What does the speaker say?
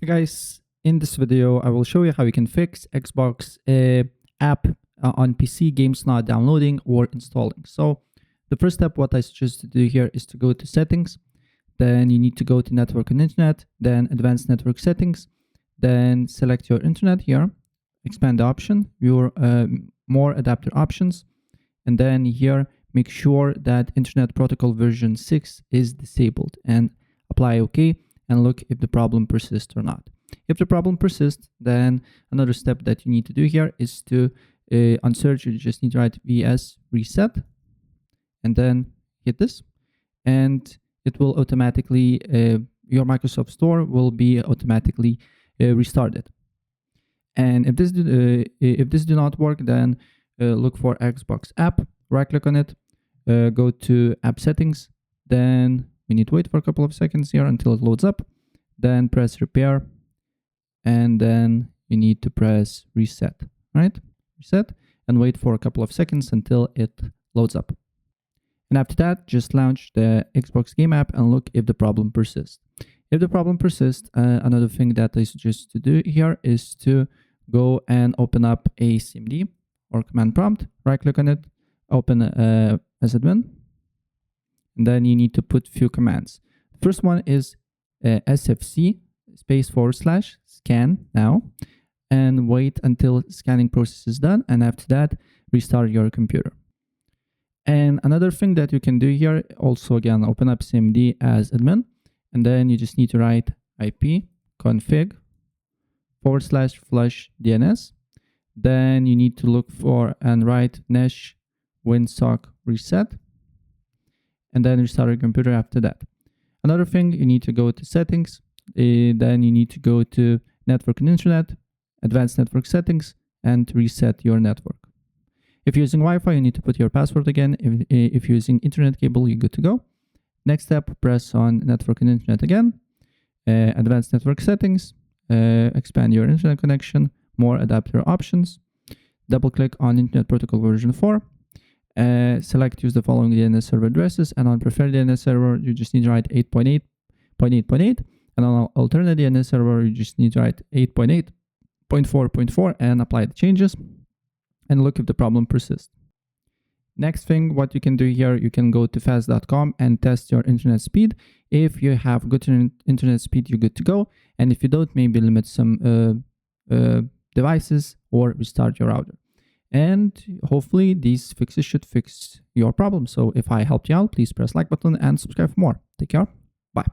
Hey guys, in this video I will show you how you can fix Xbox app on PC games not downloading or installing. So the first step what I suggest to do here is to go to settings, then you need to go to network and internet, then advanced network settings, then select your internet here, expand the option, your more adapter options, and then here make sure that internet protocol version 6 is disabled and apply OK and look if the problem persists or not. If the problem persists, then another step that you need to do here is to on search you just need to write vs reset and then hit this, and it will automatically your Microsoft Store will be automatically restarted. And if this do not work, then look for Xbox app, right click on it, go to app settings, then we need to wait for a couple of seconds here until it loads up, then press repair, and then you need to press reset, right? Reset, and wait for a couple of seconds until it loads up. And after that, just launch the Xbox game app and look if the problem persists. If the problem persists, another thing that I suggest to do here is to go and open up a CMD or command prompt, right click on it, open as admin, and then you need to put few commands. First one is sfc // scan now, and wait until scanning process is done, and after that restart your computer. And another thing that you can do here, also again open up CMD as admin, and then you just need to write ip config /flush DNS. Then you need to look for and write nesh winsock reset, and then restart your computer after that. Another thing, you need to go to settings, then you need to go to network and internet, advanced network settings, and reset your network. If you're using Wi-Fi, you need to put your password again. If you're using internet cable, you're good to go. Next step, press on network and internet again, advanced network settings, expand your internet connection, more adapter options, double click on internet protocol version 4, select use the following DNS server addresses, and on preferred DNS server you just need to write 8.8.8.8, and on alternate DNS server you just need to write 8.8.4.4 and apply the changes and look if the problem persists. Next thing, what you can do here, you can go to fast.com and test your internet speed. If you have good internet speed, you're good to go, and if you don't, maybe limit some devices or restart your router. And hopefully these fixes should fix your problem. So if I helped you out, please press like button and subscribe for more. Take care. Bye.